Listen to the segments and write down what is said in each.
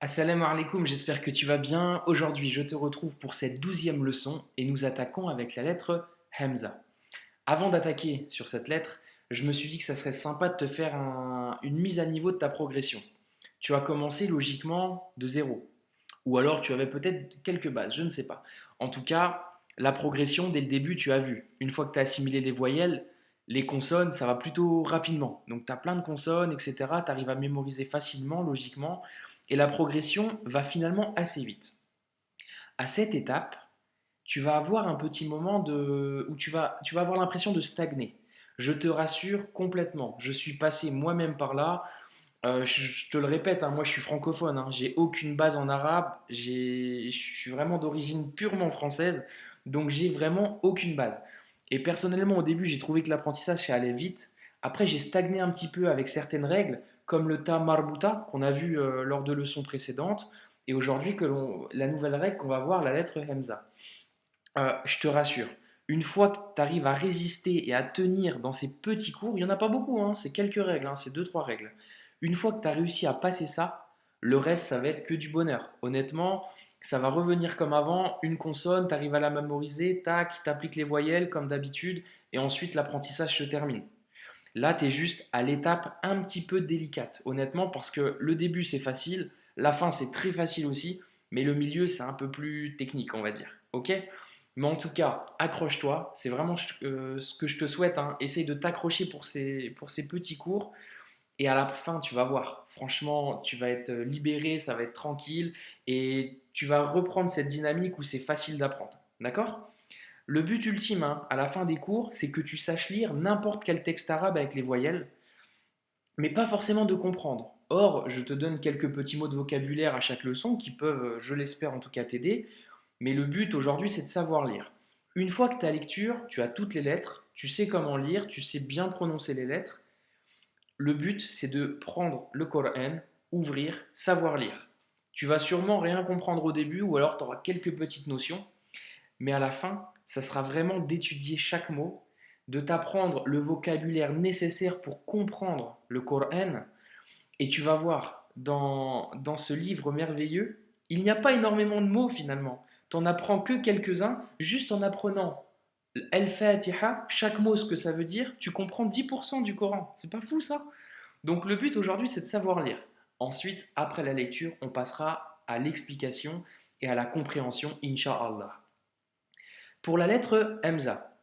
Assalamu alaikum, j'espère que tu vas bien. Aujourd'hui, je te retrouve pour cette 12e leçon et nous attaquons avec la lettre Hamza. Avant d'attaquer sur cette lettre, je me suis dit que ça serait sympa de te faire une mise à niveau de ta progression. Tu as commencé logiquement de zéro, ou alors tu avais peut-être quelques bases, je ne sais pas. En tout cas, la progression, dès le début, tu as vu. Une fois que tu as assimilé les voyelles, les consonnes, ça va plutôt rapidement. Donc tu as plein de consonnes, etc. Tu arrives à mémoriser facilement, logiquement, et la progression va finalement assez vite. À cette étape, tu vas avoir un petit moment où tu vas avoir l'impression de stagner. Je te rassure complètement, je suis passé moi-même par là. Je te le répète, hein, moi je suis francophone, hein, j'ai aucune base en arabe, je suis vraiment d'origine purement française, donc j'ai vraiment aucune base. Et personnellement, au début, j'ai trouvé que l'apprentissage ça allait vite. Après, j'ai stagné un petit peu avec certaines règles, comme le ta marbuta qu'on a vu lors de leçons précédentes, et aujourd'hui la nouvelle règle qu'on va voir, la lettre Hamza. Je te rassure, une fois que tu arrives à résister et à tenir dans ces petits cours, il n'y en a pas beaucoup, hein, c'est quelques règles, hein, c'est deux trois règles. Une fois que tu as réussi à passer ça, le reste, ça va être que du bonheur. Honnêtement, ça va revenir comme avant, une consonne, tu arrives à la mémoriser, tac, tu appliques les voyelles comme d'habitude, et ensuite l'apprentissage se termine. Là, tu es juste à l'étape un petit peu délicate, honnêtement, parce que le début, c'est facile, la fin, c'est très facile aussi, mais le milieu, c'est un peu plus technique, on va dire. Ok? Mais en tout cas, accroche-toi, c'est vraiment ce que je te souhaite, hein. Essaye de t'accrocher pour ces petits cours, et à la fin, tu vas voir. Franchement, tu vas être libéré, ça va être tranquille, et tu vas reprendre cette dynamique où c'est facile d'apprendre. D'accord? Le but ultime, hein, à la fin des cours, c'est que tu saches lire n'importe quel texte arabe avec les voyelles, mais pas forcément de comprendre. Or, je te donne quelques petits mots de vocabulaire à chaque leçon qui peuvent, je l'espère en tout cas, t'aider, mais le but aujourd'hui, c'est de savoir lire. Une fois que tu as lecture, tu as toutes les lettres, tu sais comment lire, tu sais bien prononcer les lettres. Le but, c'est de prendre le Coran, ouvrir, savoir lire. Tu vas sûrement rien comprendre au début ou alors tu auras quelques petites notions, mais à la fin, ça sera vraiment d'étudier chaque mot, de t'apprendre le vocabulaire nécessaire pour comprendre le Coran. Et tu vas voir, dans ce livre merveilleux, il n'y a pas énormément de mots finalement. Tu n'en apprends que quelques-uns, juste en apprenant Al-Fatiha, chaque mot ce que ça veut dire, tu comprends 10% du Coran. C'est pas fou ça? Donc le but aujourd'hui, c'est de savoir lire. Ensuite, après la lecture, on passera à l'explication et à la compréhension, Inch'Allah. Pour la lettre Hamza,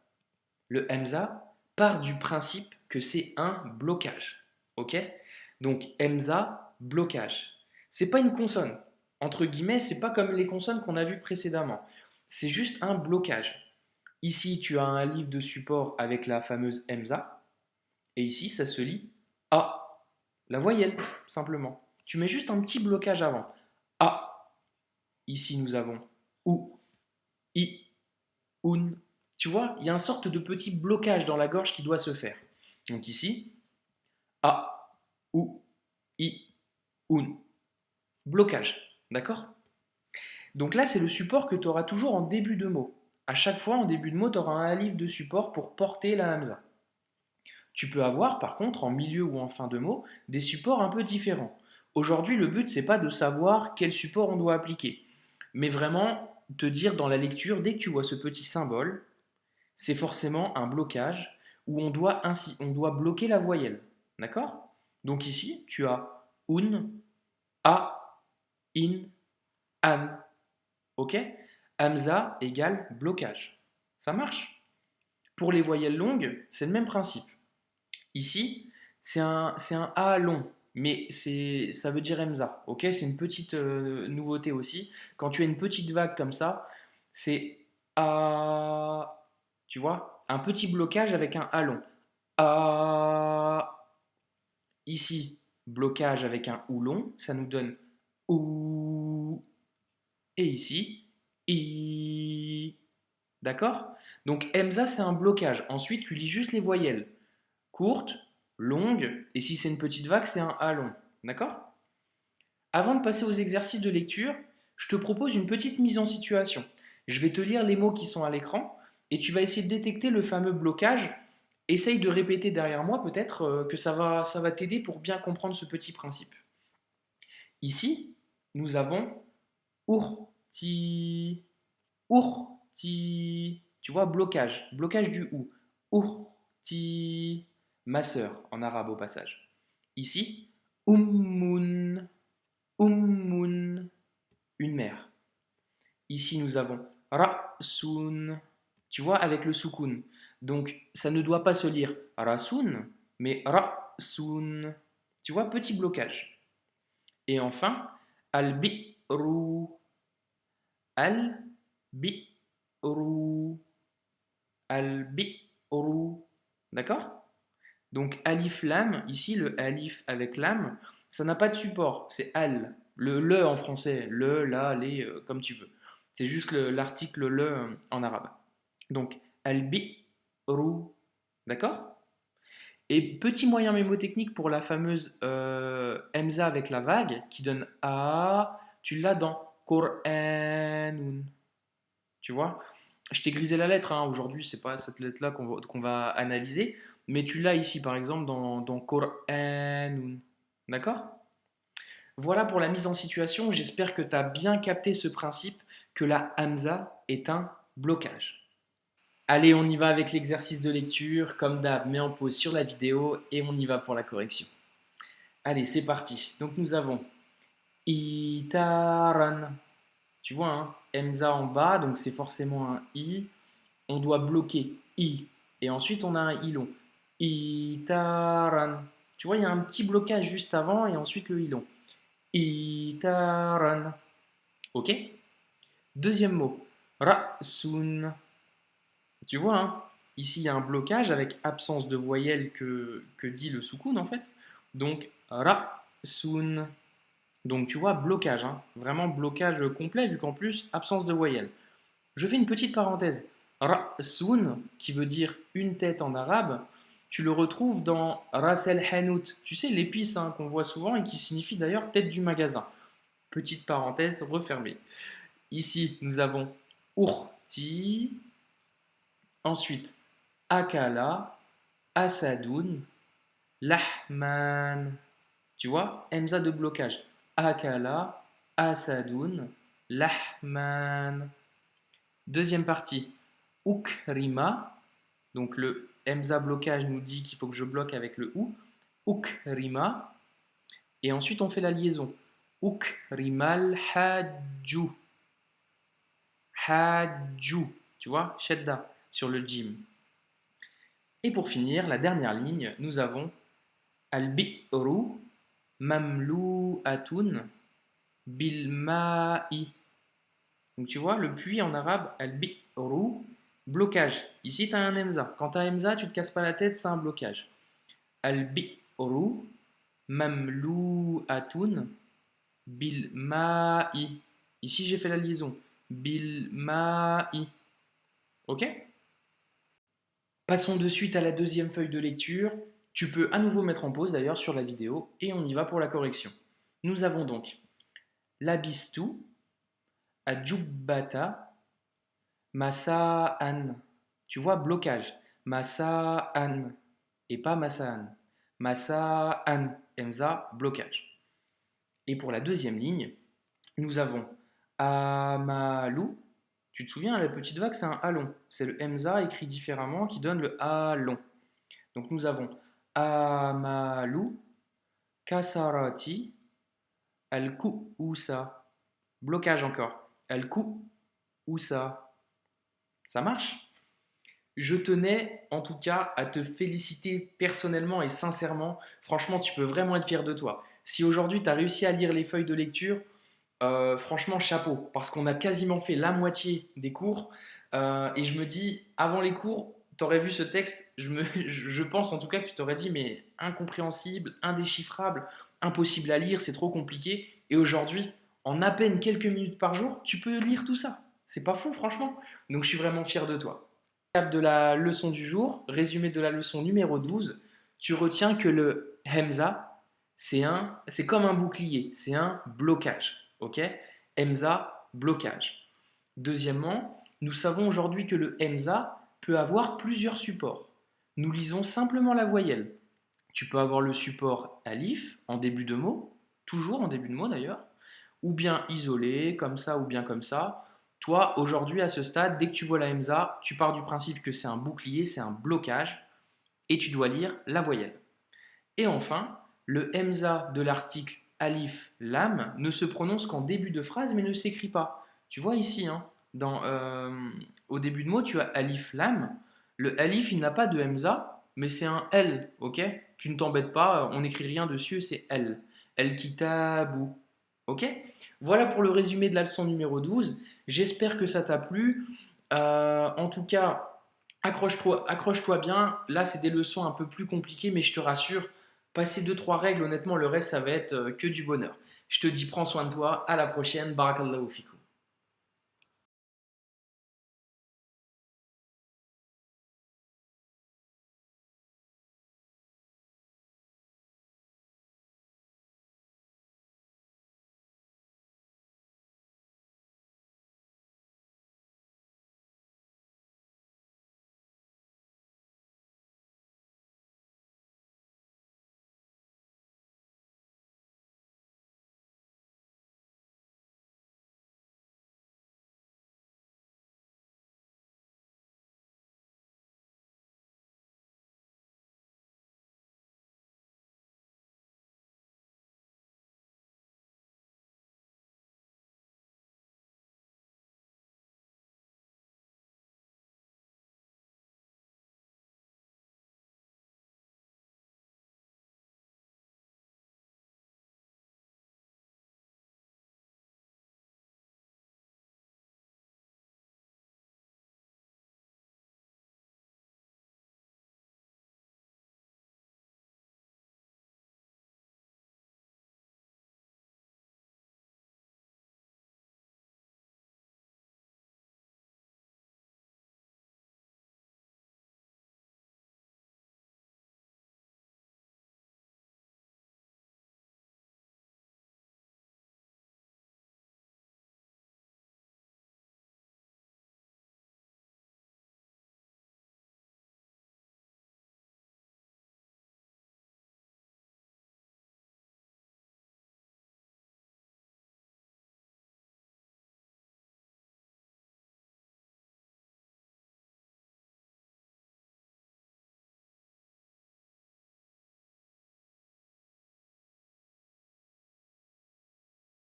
le Hamza part du principe que c'est un blocage. Ok? Donc Hamza, blocage. C'est pas une consonne. Entre guillemets, c'est pas comme les consonnes qu'on a vues précédemment. C'est juste un blocage. Ici, tu as un livre de support avec la fameuse Hamza. Et ici, ça se lit A. La voyelle, simplement. Tu mets juste un petit blocage avant. A. Ici, nous avons OU, I, UN. Tu vois, il y a une sorte de petit blocage dans la gorge qui doit se faire. Donc ici, A, OU, I, UN. Blocage. D'accord? Donc là, c'est le support que tu auras toujours en début de mot. À chaque fois, en début de mot, tu auras un alif de support pour porter la hamza. Tu peux avoir, par contre, en milieu ou en fin de mot, des supports un peu différents. Aujourd'hui, le but, c'est pas de savoir quel support on doit appliquer, mais vraiment te dire dans la lecture, dès que tu vois ce petit symbole, c'est forcément un blocage où on doit bloquer la voyelle. D'accord? Donc ici, tu as un, a, in, an. Ok? Hamza égale blocage. Ça marche? Pour les voyelles longues, c'est le même principe. Ici, c'est un A long, mais ça veut dire Hamza. Ok? C'est une petite nouveauté aussi. Quand tu as une petite vague comme ça, c'est A. Tu vois? Un petit blocage avec un A long. A. Ici, blocage avec un OU long, ça nous donne OU. Et ici, I. D'accord? Donc Hamza, c'est un blocage. Ensuite, tu lis juste les voyelles. Courte, longue, et si c'est une petite vague, c'est un A long. D'accord? Avant de passer aux exercices de lecture, je te propose une petite mise en situation. Je vais te lire les mots qui sont à l'écran et tu vas essayer de détecter le fameux blocage. Essaye de répéter derrière moi, peut-être que ça va t'aider pour bien comprendre ce petit principe. Ici, nous avons Urti. Urti. Tu vois, blocage. Blocage du ou. Urti. Ma sœur, en arabe au passage. Ici, Ummun. Ummun. Une mère. Ici, nous avons Ra'sun. Tu vois, avec le soukoun. Donc, ça ne doit pas se lire Rasun, mais Ra'sun. Tu vois, petit blocage. Et enfin, Al-Bi'ru. Al-Bi'ru. Al-Bi'ru. D'accord? Donc, Alif Lam, ici, le Alif avec Lam, ça n'a pas de support. C'est Al. Le en français. Le, la, les, comme tu veux. C'est juste l'article le en arabe. Donc, Al-Bi'ru. D'accord? Et petit moyen mémotechnique pour la fameuse Hamza avec la vague qui donne A, tu l'as dans Qur'anun. Tu vois? Je t'ai grisé la lettre, hein. Aujourd'hui, c'est pas cette lettre-là qu'on va analyser, mais tu l'as ici par exemple dans Qur'anun. D'accord? Voilà pour la mise en situation. J'espère que tu as bien capté ce principe que la Hamza est un blocage. Allez, on y va avec l'exercice de lecture. Comme d'hab, mets en pause sur la vidéo et on y va pour la correction. Allez, c'est parti. Donc nous avons Itaran. Tu vois, hein, Emza en bas, donc c'est forcément un I. On doit bloquer I. Et ensuite, on a un I long. Itaran. Tu vois, il y a un petit blocage juste avant et ensuite le I long. Itaran. Ok? Deuxième mot. Rasun. Tu vois, hein, ici il y a un blocage avec absence de voyelle que dit le soukoun en fait. Donc Rasun. Donc tu vois, blocage, hein, vraiment blocage complet vu qu'en plus, absence de voyelle. Je fais une petite parenthèse. Ra'sun, qui veut dire une tête en arabe, tu le retrouves dans Ras el Hanout. Tu sais, l'épice hein, qu'on voit souvent et qui signifie d'ailleurs tête du magasin. Petite parenthèse refermée. Ici, nous avons Urti, ensuite Akala, Asadoun, Lahman. Tu vois, Hamza de blocage. Akala, Asadoun, Lahman. Deuxième partie, Ukrima. Donc le Hamza blocage nous dit qu'il faut que je bloque avec le ou. Ukrima. Et ensuite on fait la liaison. Ukrimal hajju. Hajju. Tu vois, shedda sur le jim. Et pour finir, la dernière ligne, nous avons Al-bi'ru mamlu'atun bilma'i. Donc tu vois, le puits en arabe, Al-bi'ru, blocage. Ici, tu as un Hamza. Quand tu as un Hamza, tu ne te casses pas la tête, c'est un blocage. Al-bi'ru mamlu'atun bilma'i. Ici, j'ai fait la liaison. Bilma'i. Ok? Passons de suite à la deuxième feuille de lecture. Tu peux à nouveau mettre en pause d'ailleurs sur la vidéo et on y va pour la correction. Nous avons donc labistu, adjubbata, masa'an. Tu vois, blocage. Masa'an et pas masa'an. Masa'an, emza, blocage. Et pour la deuxième ligne, nous avons amalu. Tu te souviens, la petite vague, c'est un alon. C'est le emza écrit différemment qui donne le alon. Donc nous avons amalu, kasarati, al-ku'usa. Blocage encore. Al-ku'usa. Ça marche? Je tenais en tout cas à te féliciter personnellement et sincèrement. Franchement, tu peux vraiment être fier de toi. Si aujourd'hui tu as réussi à lire les feuilles de lecture, franchement, chapeau. Parce qu'on a quasiment fait la moitié des cours. Et je me dis, avant les cours, tu aurais vu ce texte, je pense en tout cas que tu t'aurais dit, mais incompréhensible, indéchiffrable, impossible à lire, c'est trop compliqué. Et aujourd'hui, en à peine quelques minutes par jour, tu peux lire tout ça. C'est pas fou, franchement. Donc je suis vraiment fier de toi. De la leçon du jour, résumé de la leçon numéro 12, tu retiens que le Hamza, c'est comme un bouclier, c'est un blocage. Ok? Hamza, blocage. Deuxièmement, nous savons aujourd'hui que le Hamza peut avoir plusieurs supports. Nous lisons simplement la voyelle. Tu peux avoir le support alif en début de mot, toujours en début de mot d'ailleurs, ou bien isolé, comme ça ou bien comme ça. Toi, aujourd'hui, à ce stade, dès que tu vois la Hamza, tu pars du principe que c'est un bouclier, c'est un blocage, et tu dois lire la voyelle. Et enfin, le Hamza de l'article Alif Lam ne se prononce qu'en début de phrase, mais ne s'écrit pas. Tu vois ici, hein, au début de mot, tu as Alif Lam. Le Alif, il n'a pas de Hamza, mais c'est un L, ok? Tu ne t'embêtes pas, on n'écrit rien dessus, c'est L. El Kitabu, ok? Voilà pour le résumé de la leçon numéro 12. J'espère que ça t'a plu. En tout cas, accroche-toi bien. Là, c'est des leçons un peu plus compliquées, mais je te rassure, passer deux trois règles, honnêtement, le reste, ça va être que du bonheur. Je te dis, prends soin de toi. À la prochaine. Barakallahu fikou.